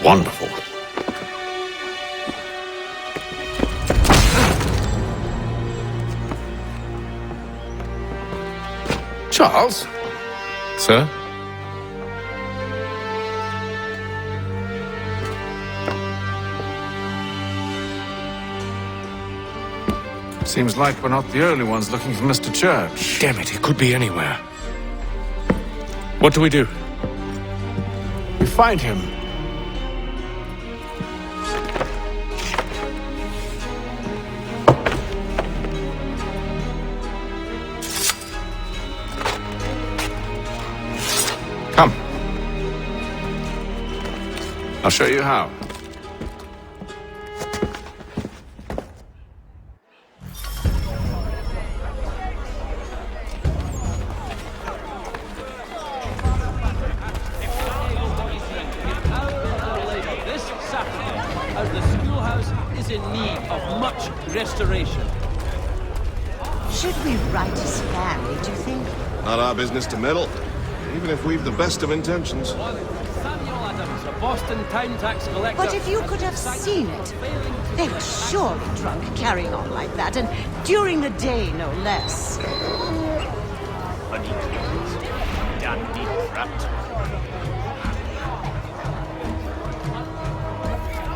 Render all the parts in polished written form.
Wonderful. Charles? Sir? Seems like we're not the only ones looking for Mr. Church. Damn it, he could be anywhere. What do we do? We find him. Come. I'll show you how. Restoration. Should we write a scan, do you think? Not our business to meddle, even if we've the best of intentions. Samuel Adams, a Boston town tax collector. But if you could have seen it, they were surely drunk carrying on like that, and during the day, no less.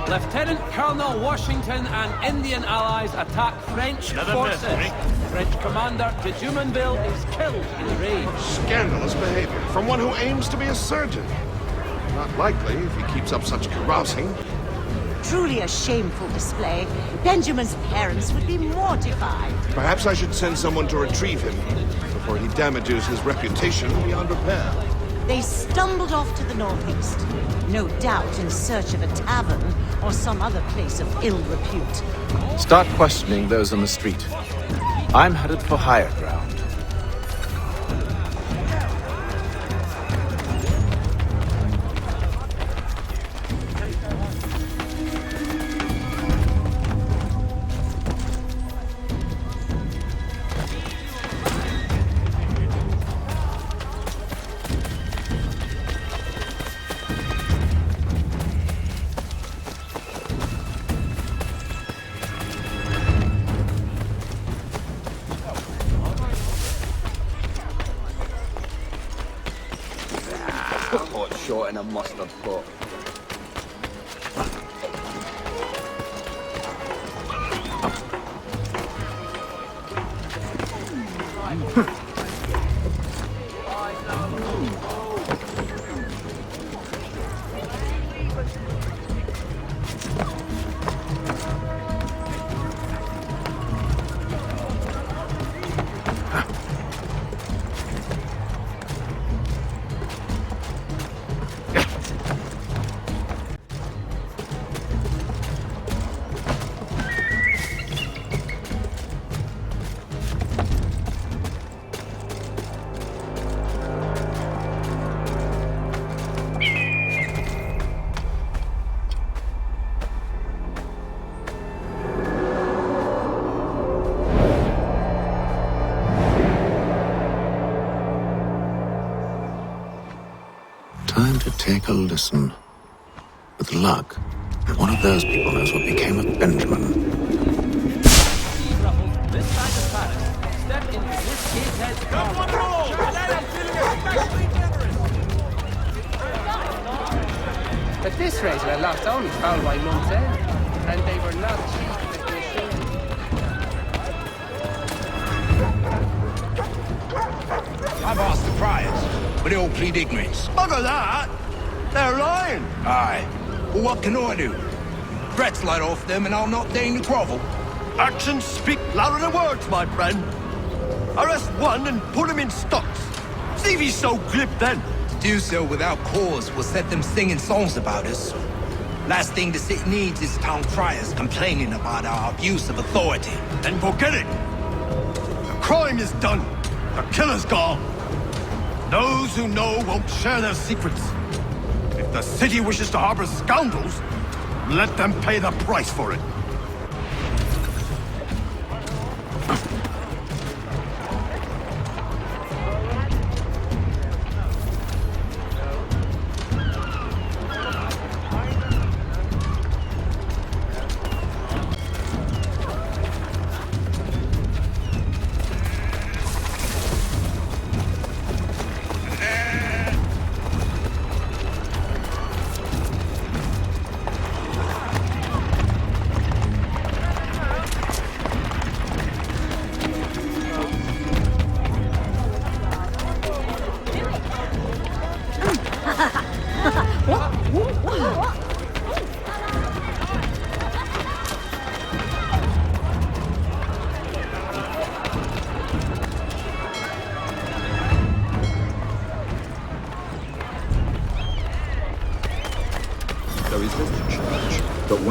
Lieutenant Colonel Washington and Indian allies attack French forces. French commander de Jumonville is killed in the raid. Scandalous behavior from one who aims to be a surgeon. Not likely if he keeps up such carousing. Truly a shameful display. Benjamin's parents would be mortified. Perhaps I should send someone to retrieve him before he damages his reputation beyond repair. They stumbled off to the northeast, no doubt in search of a tavern or some other place of ill repute. Start questioning those on the street. I'm headed for higher ground. Hot shot in a mustard pot. Time to take a listen. With luck, one of those people knows what became of Benjamin. This side of Paris. Step into this gatehead. Come on, roll! At this rate, I lost only found by month's end, and they were not cheap as they should be. I've asked the priors, but they all plead ignorance. Bugger that! They're lying! Aye. Well, what can I do? Threats light off them and I'll not deign to grovel. Actions speak louder than words, my friend. Arrest one and put him in stocks. See if he's so glib then. To do so without cause will set them singing songs about us. Last thing the city needs is town criers complaining about our abuse of authority. Then forget it. The crime is done. The killer's gone. Those who know won't share their secrets. If the city wishes to harbor scoundrels, let them pay the price for it.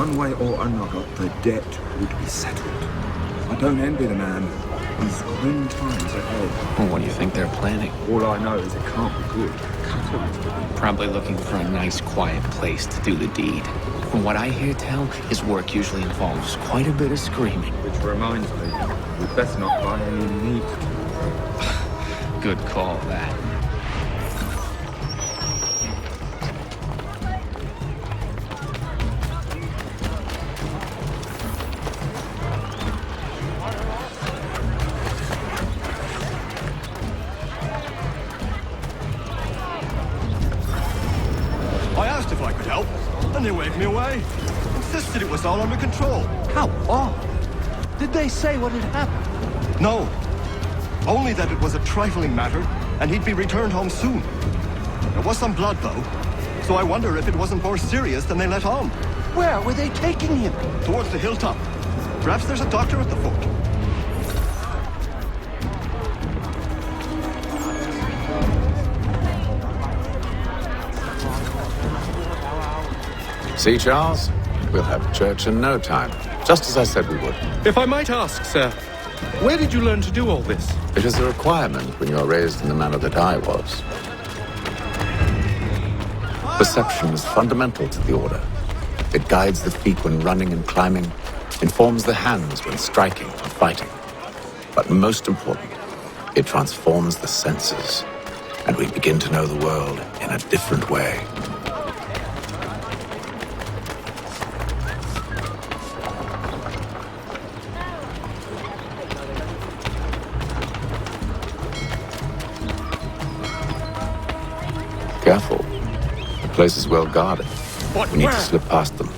one way or another, the debt would be settled. I don't envy the man. He's grim times ahead. Well, what do you think they're planning? All I know is it can't be good. Probably looking for a nice, quiet place to do the deed. From what I hear tell, his work usually involves quite a bit of screaming. Which reminds me, we'd best not buy any meat. Good call, that. I asked if I could help, and they waved me away. Insisted it was all under control. How odd. Did they say what had happened? No. Only that it was a trifling matter, and he'd be returned home soon. There was some blood, though, so I wonder if it wasn't more serious than they let on. Where were they taking him? Towards the hilltop. Perhaps there's a doctor at the fort. See, Charles? We'll have church in no time, just as I said we would. If I might ask, sir, where did you learn to do all this? It is a requirement when you are raised in the manner that I was. Perception is fundamental to the order. It guides the feet when running and climbing, informs the hands when striking and fighting. But most important, it transforms the senses, and we begin to know the world in a different way. Careful. The place is well guarded. We need to slip past them.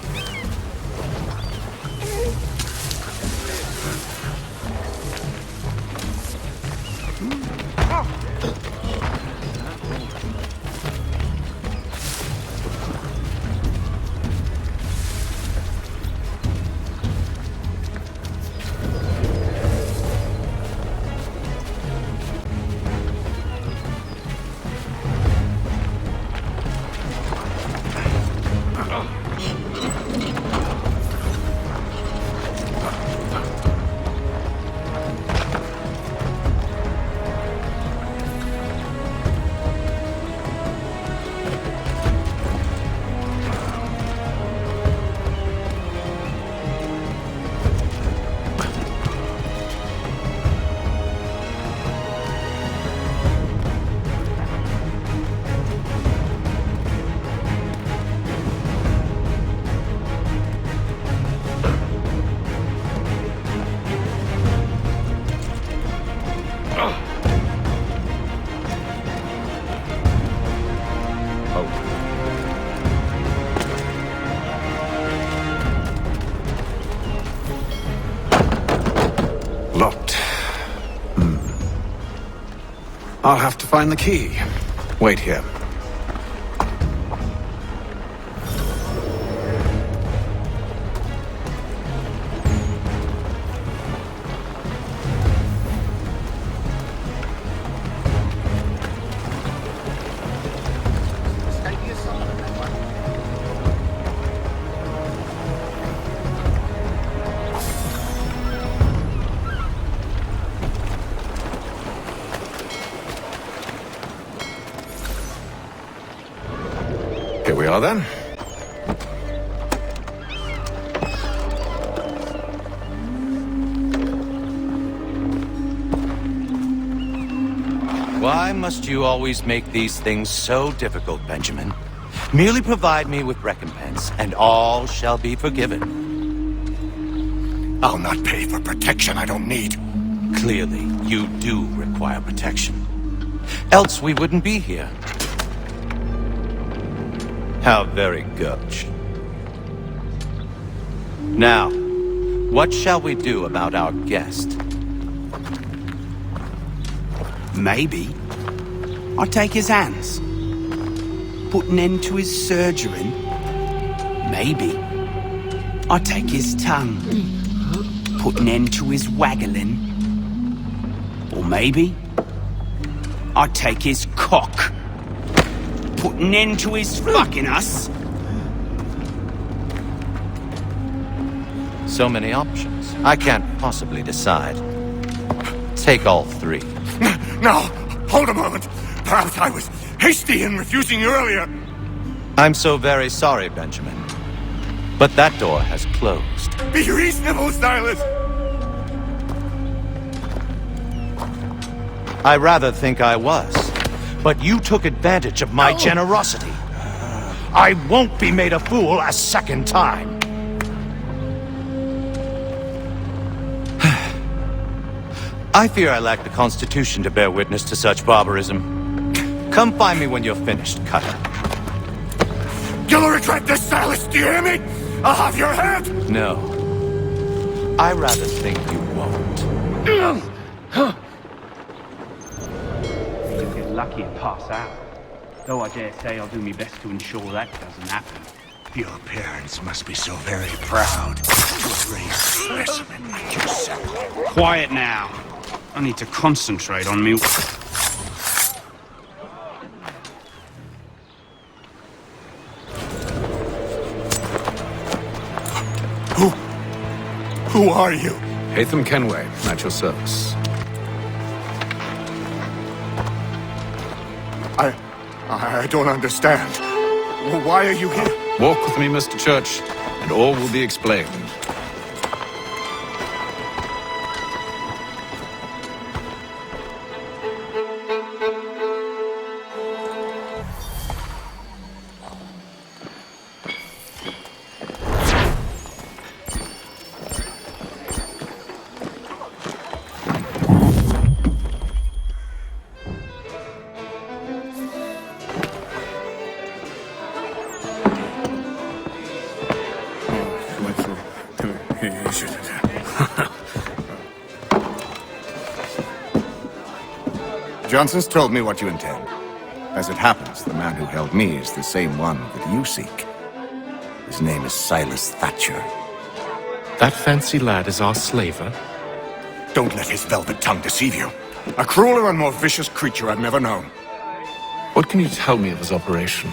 Locked. I'll have to find the key. Wait here. Here we are, then. Why must you always make these things so difficult, Benjamin? Merely provide me with recompense, and all shall be forgiven. I'll not pay for protection I don't need. Clearly, you do require protection. Else we wouldn't be here. How very gauche. Now, what shall we do about our guest? Maybe I'll take his hands, put an end to his surgering. Maybe I'll take his tongue, put an end to his waggling. Or maybe I'll take his cock, put an end to his fucking us. So many options. I can't possibly decide. Take all three. No! Hold a moment! Perhaps I was hasty in refusing you earlier. I'm so very sorry, Benjamin. But that door has closed. Be reasonable, Silas! I rather think I was. But you took advantage of my generosity. I won't be made a fool a second time. I fear I lack the constitution to bear witness to such barbarism. Come find me when you're finished, Cutter. You'll regret this, Silas, do you hear me? I'll have your head! No. I rather think you won't. You'll get lucky and pass out. Though I dare say I'll do my best to ensure that doesn't happen. Your parents must be so very proud to raise a specimen like yourself. Quiet now. I need to concentrate on me. Who are you? Hatham Kenway, at your service. I don't understand. Why are you here? Walk with me, Mr. Church, and all will be explained. Johnson's told me what you intend. As it happens, the man who held me is the same one that you seek. His name is Silas Thatcher. That fancy lad is our slaver? Don't let his velvet tongue deceive you. A crueler and more vicious creature I've never known. What can you tell me of his operation?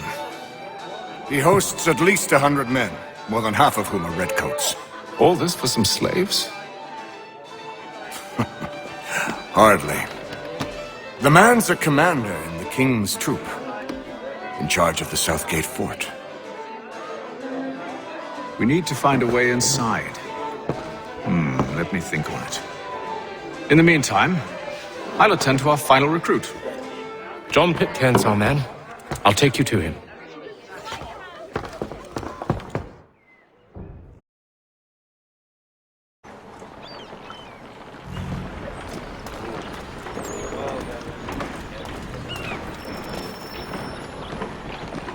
He hosts at least 100 men, more than half of whom are redcoats. All this for some slaves? Hardly. The man's a commander in the King's troop, in charge of the Southgate Fort. We need to find a way inside. Let me think on it. In the meantime, I'll attend to our final recruit. John Pitcairn's our man. I'll take you to him.